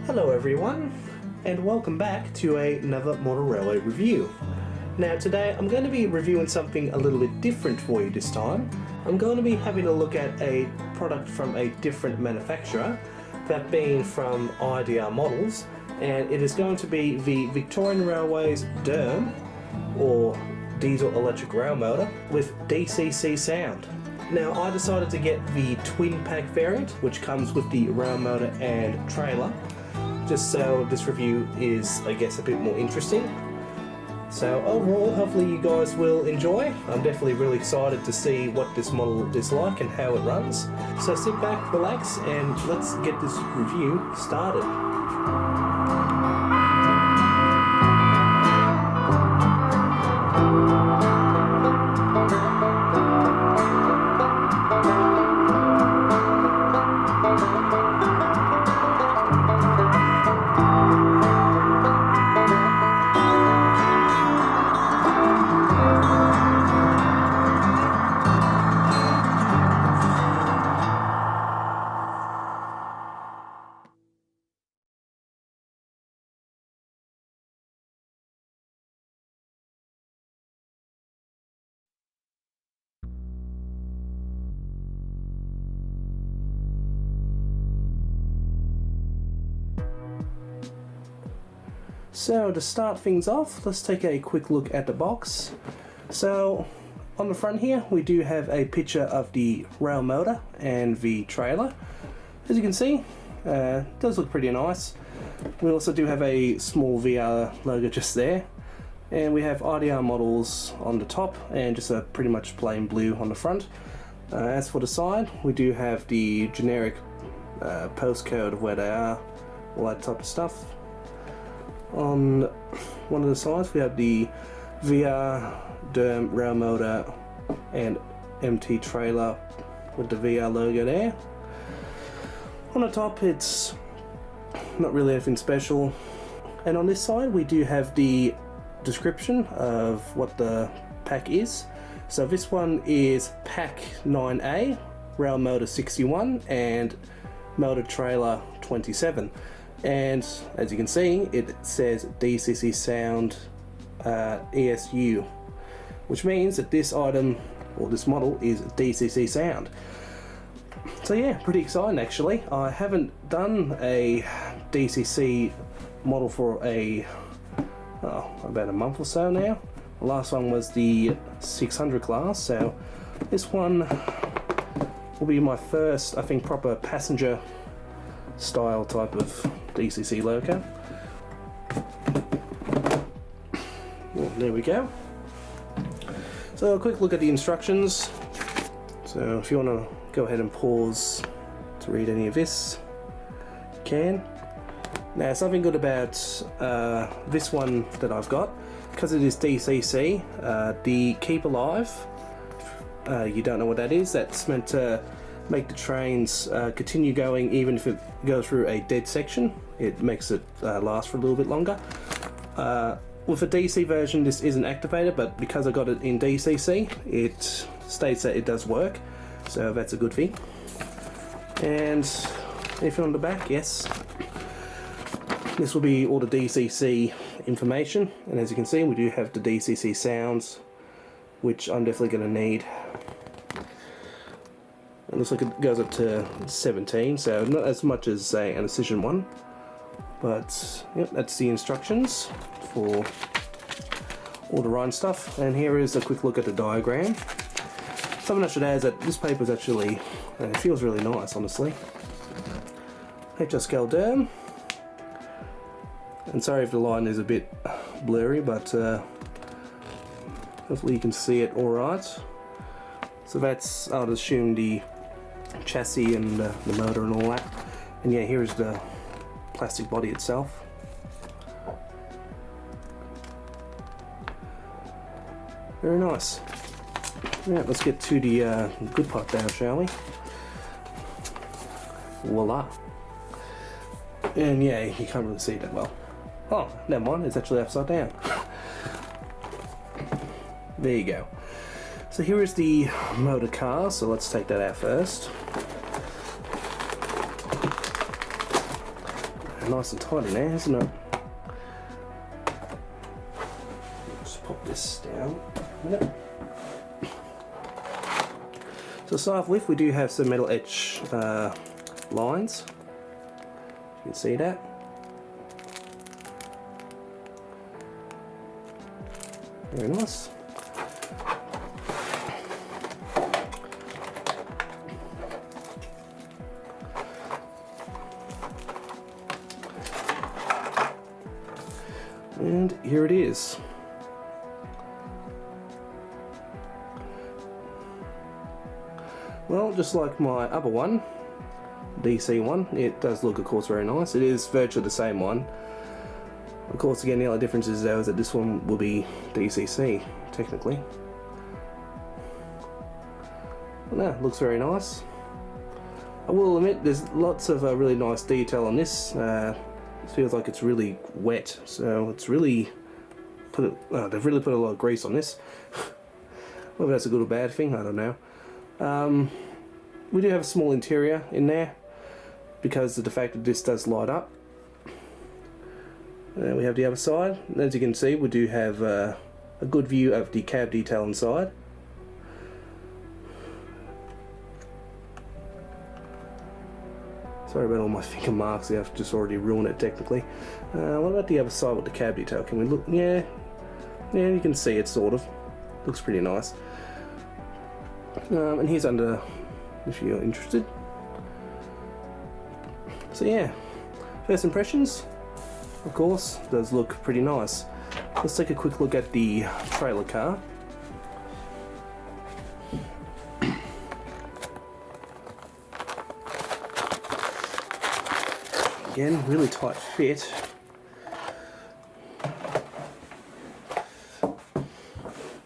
Hello everyone, and welcome back to another model railway review. Now today I'm going to be reviewing something a little bit different for you this time. I'm going to be having a look at a product from a different manufacturer, that being from IDR models, and it is going to be the Victorian Railways DERM, or Diesel Electric Rail Motor, with DCC Sound. Now I decided to get the twin pack variant, which comes with the rail motor and trailer, just so this review is, I guess, a bit more interesting. So overall, hopefully you guys will enjoy. I'm definitely really excited to see what this model is like and how it runs. So sit back, relax, and let's get this review started. So to start things off, let's take a quick look at the box. So on the front here we do have a picture of the rail motor and the trailer. As you can see, it does look pretty nice. We also do have a small VR logo just there, and we have IDR models on the top and just a pretty much plain blue on the front. As for the side, we do have the generic postcode of where they are, all that type of stuff. On one of the sides we have the VR DERM rail motor and MT trailer with the VR logo there. On the top it's not really anything special, and on this side we do have the description of what the pack is. So this one is pack 9A, rail motor 61 and motor trailer 27. And as you can see, it says DCC Sound ESU, which means that this item, or this model, is DCC Sound. So yeah, pretty exciting actually. I haven't done a DCC model for about a month or so now. The last one was the 600 class, so this one will be my first, I think, proper passenger style type of DCC loco. Well, there we go. So a quick look at the instructions. So if you want to go ahead and pause to read any of this, you can. Now something good about this one that I've got, because it is DCC, the Keep Alive, you don't know what that is, that's meant to make the trains continue going even if it goes through a dead section. It makes it last for a little bit longer. With the DC version this isn't activated, but because I got it in DCC it states that it does work, so that's a good thing. And anything on the back, yes, this will be all the DCC information, and as you can see we do have the DCC sounds, which I'm definitely going to need. It looks like it goes up to 17, so not as much as say an Incision one, but yep, that's the instructions for all the run stuff. And here is a quick look at the diagram. Something I should add is that this paper is actually, it feels really nice honestly. HS scale DERM, and sorry if the line is a bit blurry, but hopefully you can see it alright. So that's, I would assume, the chassis and the motor and all that. And yeah, here's the plastic body itself. Very nice. Yeah, let's get to the good part now, shall we? Voila. And yeah, you can't really see it that well. Oh, never mind, it's actually upside down. There you go. So here is the motor car, so let's take that out first. nice and tight in there, isn't it? Just pop this down a minute. So to start off with, we do have some metal etch lines. You can see that. Very nice. And here it is. Well, just like my other one, DC one, it does look, of course, very nice. It is virtually the same one. Of course, again, the only difference is though is that this one will be DCC, technically. But no, it looks very nice. I will admit, there's lots of really nice detail on this. It feels like it's really wet, so it's really they've really put a lot of grease on this. Whether that's a good or bad thing, I don't know. We do have a small interior in there because of the fact that this does light up. We have the other side. As you can see, we do have a good view of the cab detail inside. Sorry about all my finger marks, I've just already ruined it technically. What about the other side with the cab detail? Can we look? Yeah, you can see it sort of. Looks pretty nice. And here's under, if you're interested. So yeah, first impressions, of course, does look pretty nice. Let's take a quick look at the trailer car. Again, really tight fit.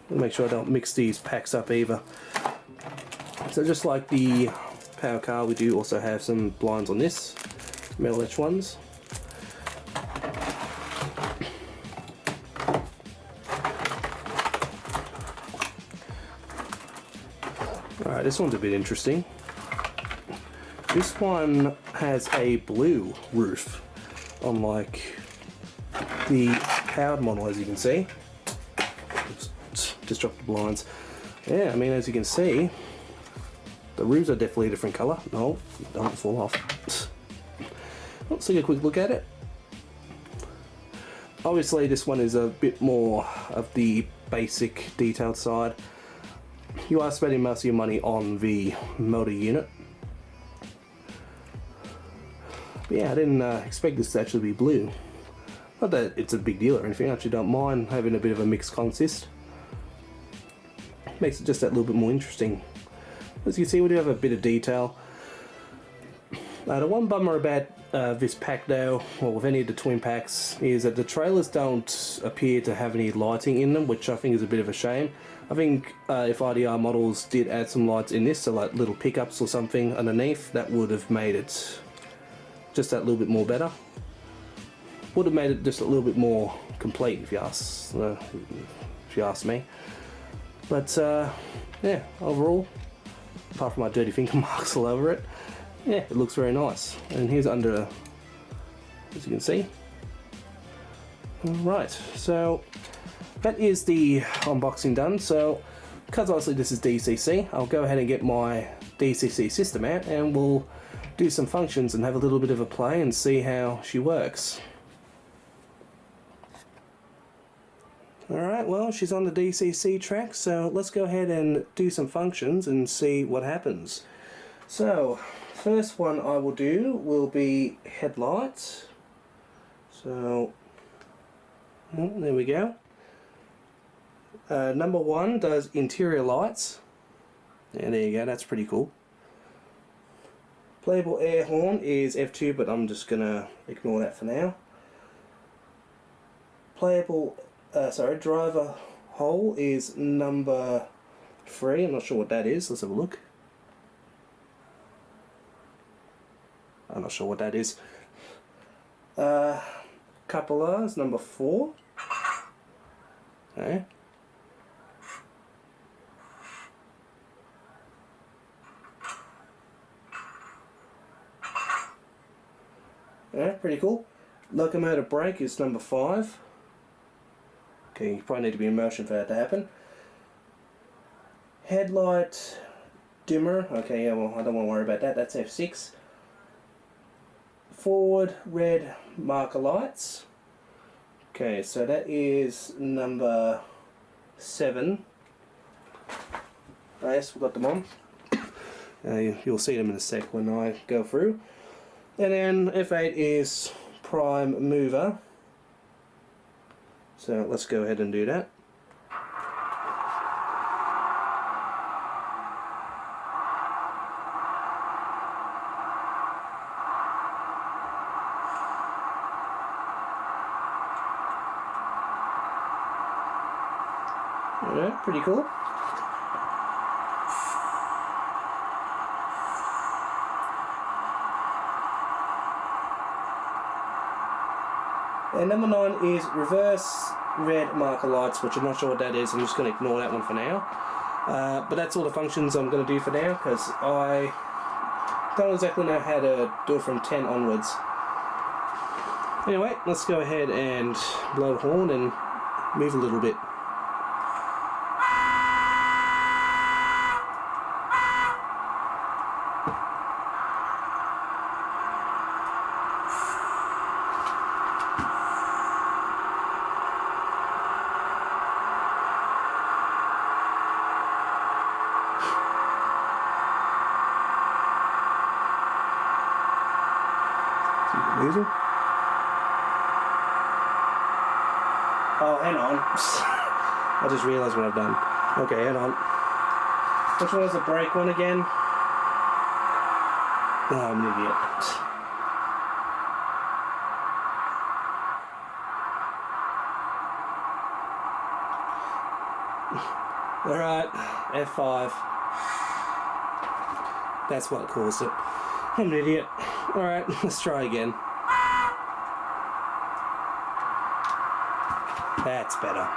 Make sure I don't mix these packs up either. So just like the power car, we do also have some blinds on this, metal etch ones. Alright, this one's a bit interesting. This one has a blue roof, unlike the powered model, as you can see. Oops, just dropped the blinds. Yeah, I mean, as you can see, the roofs are definitely a different colour. No, don't fall off. Let's take a quick look at it. Obviously, this one is a bit more of the basic detailed side. You are spending most of your money on the motor unit. But yeah, I didn't expect this to actually be blue. Not that it's a big deal or anything, I actually don't mind having a bit of a mixed consist. Makes it just that little bit more interesting. As you can see, we do have a bit of detail. The one bummer about this pack though, or with any of the twin packs, is that the trailers don't appear to have any lighting in them, which I think is a bit of a shame. I think if IDR models did add some lights in this, so like little pickups or something underneath, that would have made it just that little bit more better. Would have made it just a little bit more complete, if you ask me. But yeah, overall, apart from my dirty finger marks all over it, yeah, it looks very nice. And here's under, as you can see. Right, so that is the unboxing done. So, because obviously this is DCC, I'll go ahead and get my DCC system out and we'll do some functions and have a little bit of a play and see how she works. Alright, well, she's on the DCC track, so let's go ahead and do some functions and see what happens. So, first one I will do will be headlights. So, there we go. Number one does interior lights. And there you go, that's pretty cool. Playable air horn is F2, but I'm just gonna ignore that for now. Playable, driver hole is number 3. I'm not sure what that is. Let's have a look. I'm not sure what that is. Cupola is number 4. Okay. Yeah, pretty cool. Locomotive brake is number 5. Okay, you probably need to be in motion for that to happen. Headlight dimmer, okay, yeah, well, I don't want to worry about that, that's F6. Forward red marker lights. Okay, so that is number 7. Yes, we've got them on. You'll see them in a sec when I go through. And then F8 is prime mover. So let's go ahead and do that. Alright, pretty cool. And number 9 is reverse red marker lights, which I'm not sure what that is. I'm just going to ignore that one for now. But that's all the functions I'm going to do for now, because I don't exactly know how to do it from 10 onwards. Anyway, let's go ahead and blow the horn and move a little bit. Moving. Oh, hang on. I just realised what I've done. Okay, hang on. Which one was the brake one again? Oh, I'm an idiot. Alright, F5. That's what caused it. I'm an idiot. Alright, let's try again. That's better.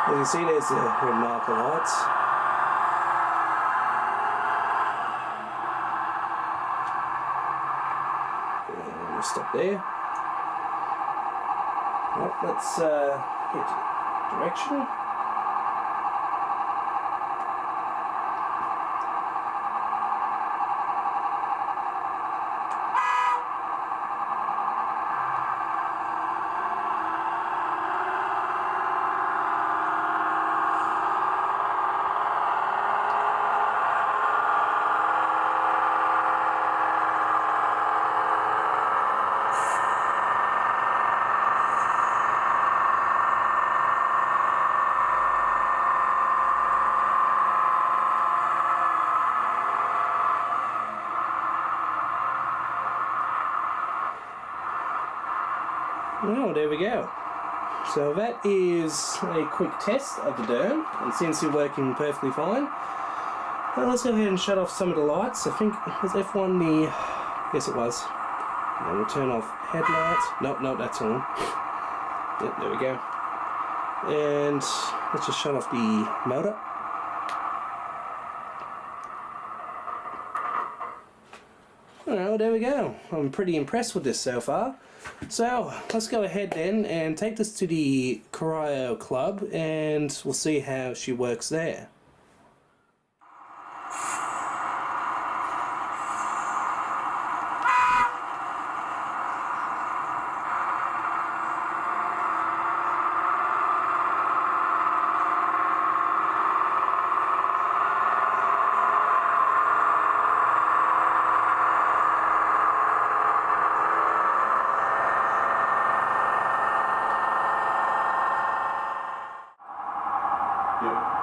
As you can see, there's the red marker lights. And we'll stop there. Right, let's hit direction. Well, there we go. So that is a quick test of the DERM, and seems to be working perfectly fine. Now let's go ahead and shut off some of the lights. I think, was F1 the... Yes, it was. And we'll turn off headlights. No, that's on. Yep, there we go. And let's just shut off the motor. Well, there we go. I'm pretty impressed with this so far. So let's go ahead then and take this to the Cryo Club, and we'll see how she works there.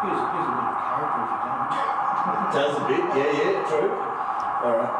Here's a bit of character if you don't. It does a bit, yeah, true. Alright.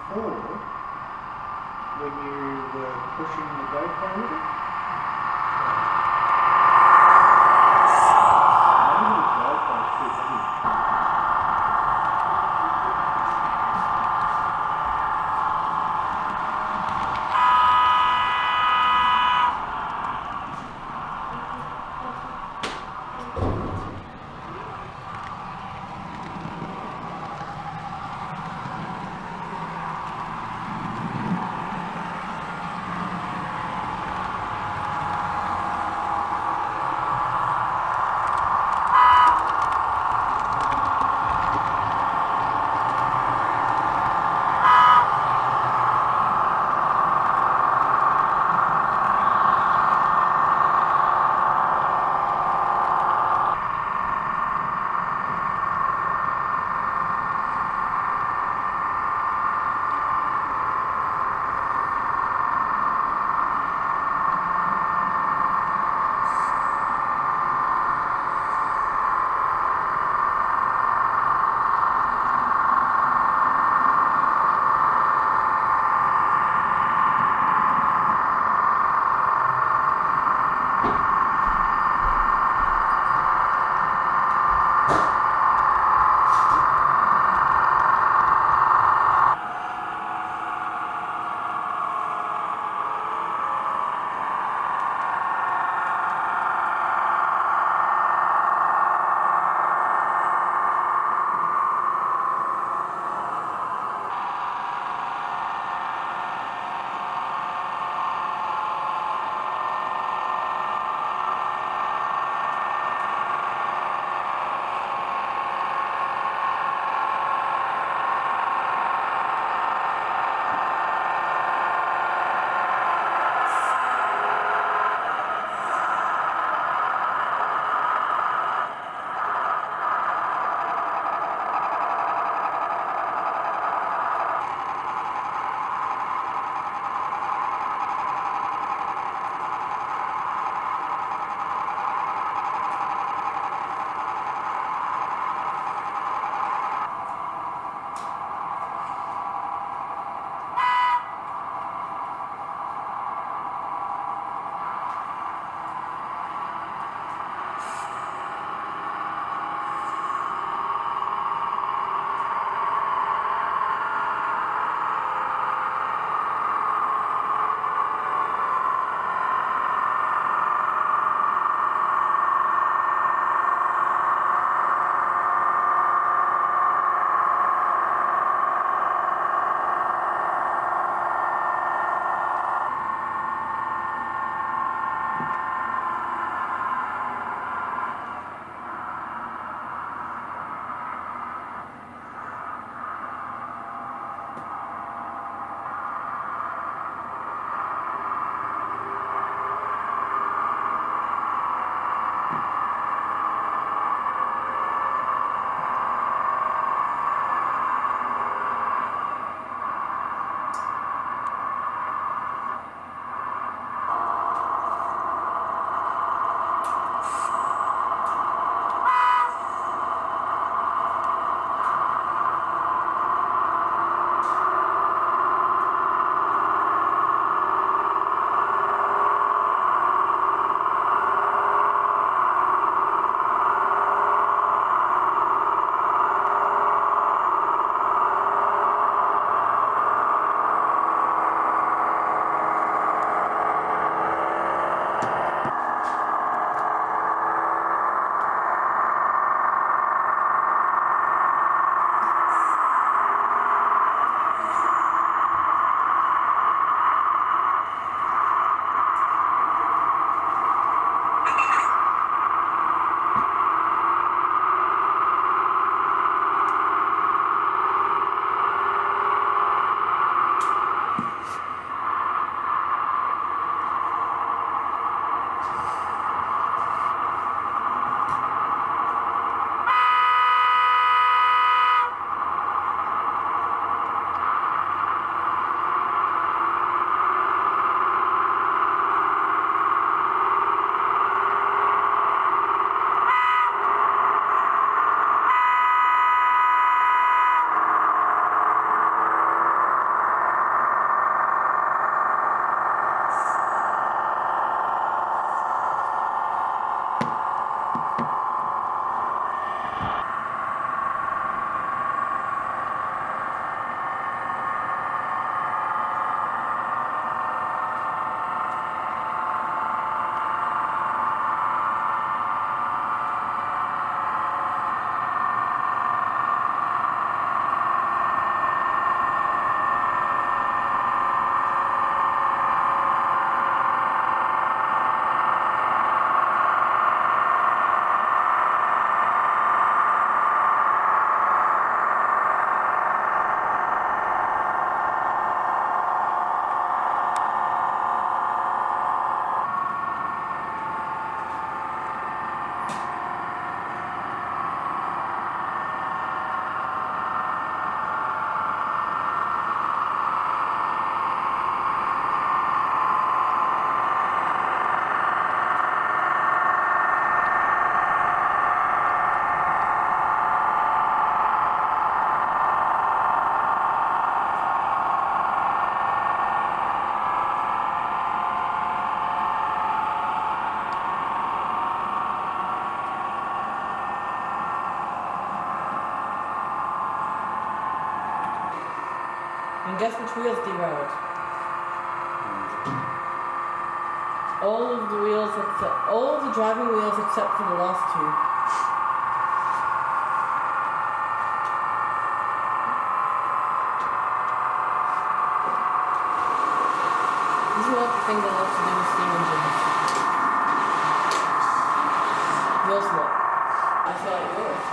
before when you were pushing the GoPro with it? Maybe the GoPro's too heavy. And guess which wheels derailed? All of the wheels except all of the driving wheels except for the last two. This is not the thing that lets to do with steam engines. Wheel slip. I saw it yours.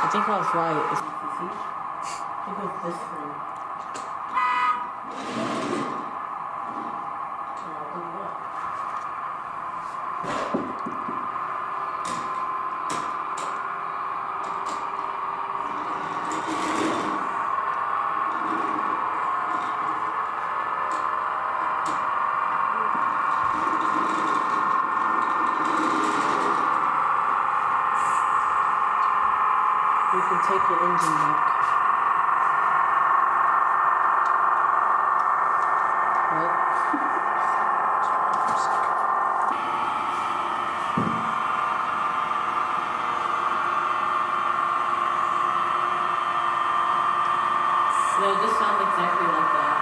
I think I was right. It's DCC. I think it was this one. You can take your engine back. What? No, this sounds exactly like that.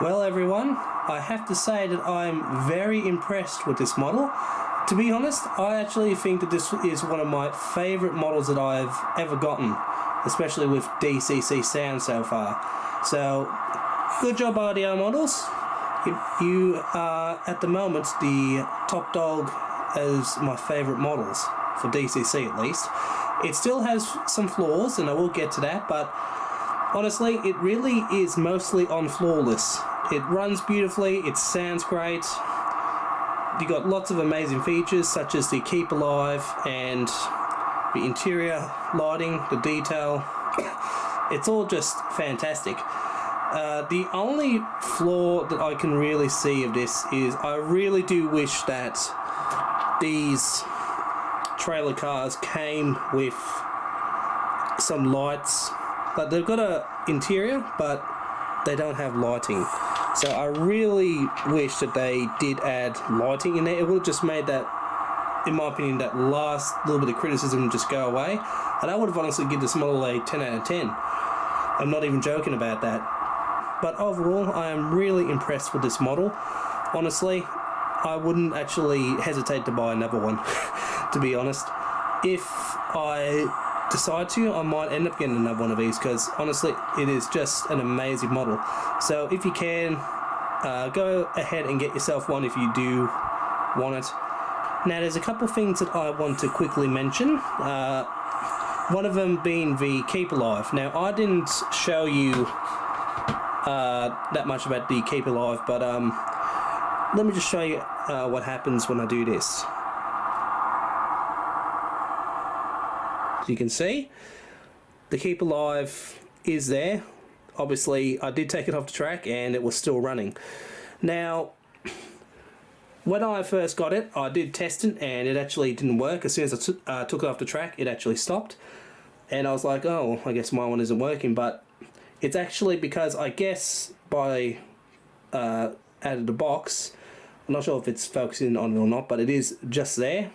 Well everyone, I have to say that I'm very impressed with this model. To be honest, I actually think that this is one of my favourite models that I've ever gotten, especially with DCC Sound so far. So, good job IDR models. You are at the moment the top dog as my favourite models, for DCC at least. It still has some flaws, and I will get to that, but honestly, it really is mostly on flawless. It runs beautifully, it sounds great. You got lots of amazing features such as the keep alive and the interior lighting, the detail. It's all just fantastic. The only flaw that I can really see of this is I really do wish that these trailer cars came with some lights. Like, they've got a interior, but they don't have lighting. So I really wish that they did add lighting in there. It would have just made that, in my opinion, that last little bit of criticism just go away. And I would have honestly given this model a 10 out of 10. I'm not even joking about that. But overall, I am really impressed with this model. Honestly, I wouldn't actually hesitate to buy another one, to be honest. If I decide to, I might end up getting another one of these, because honestly, it is just an amazing model. So if you can, go ahead and get yourself one if you do want it. Now, there's a couple things that I want to quickly mention. One of them being the keep alive. Now, I didn't show you that much about the keep alive, but let me just show you what happens when I do this. As you can see, the keep alive is there. Obviously, I did take it off the track and it was still running. Now, when I first got it, I did test it and it actually didn't work. As soon as I took it off the track, it actually stopped. And I was like, oh, I guess my one isn't working, but it's actually because, I guess, by out of the box, I'm not sure if it's focusing on it or not, but it is just there.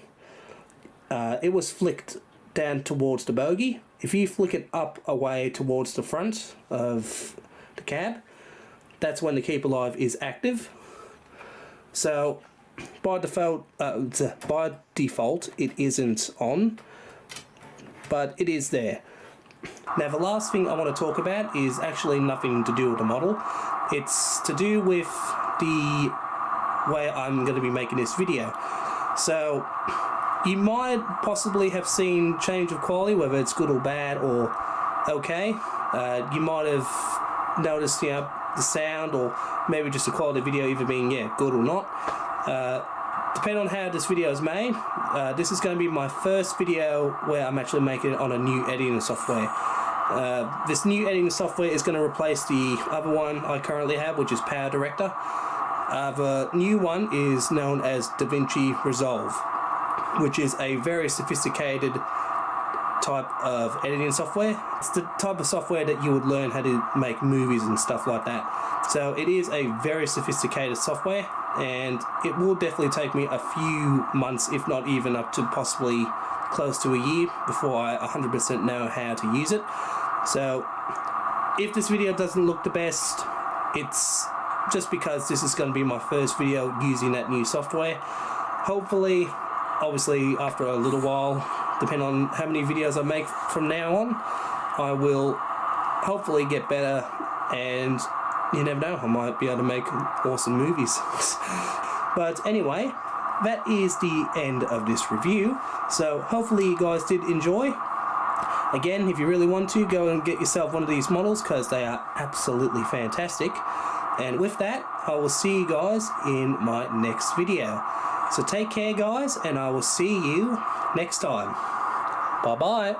It was flicked down towards the bogie. If you flick it up away towards the front of the cab, that's when the keep alive is active. So by default, it isn't on, but it is there. Now, the last thing I want to talk about is actually nothing to do with the model. It's to do with the way I'm going to be making this video. So you might possibly have seen change of quality, whether it's good or bad or okay. You might have noticed, you know, the sound, or maybe just the quality of video either being, yeah, good or not. Depending on how this video is made, this is going to be my first video where I'm actually making it on a new editing software. This new editing software is going to replace the other one I currently have, which is Power Director. The new one is known as DaVinci Resolve, which is a very sophisticated type of editing software. It's the type of software that you would learn how to make movies and stuff like that. So it is a very sophisticated software, and it will definitely take me a few months, if not even up to possibly close to a year, before I 100% know how to use it. So if this video doesn't look the best, it's just because this is going to be my first video using that new software. Hopefully, obviously after a little while, depending on how many videos I make from now on, I will hopefully get better, and you never know, I might be able to make awesome movies. But anyway, that is the end of this review. So hopefully you guys did enjoy. Again, if you really want to, go and get yourself one of these models, because they are absolutely fantastic. And with that, I will see you guys in my next video. So take care, guys, and I will see you next time. Bye bye.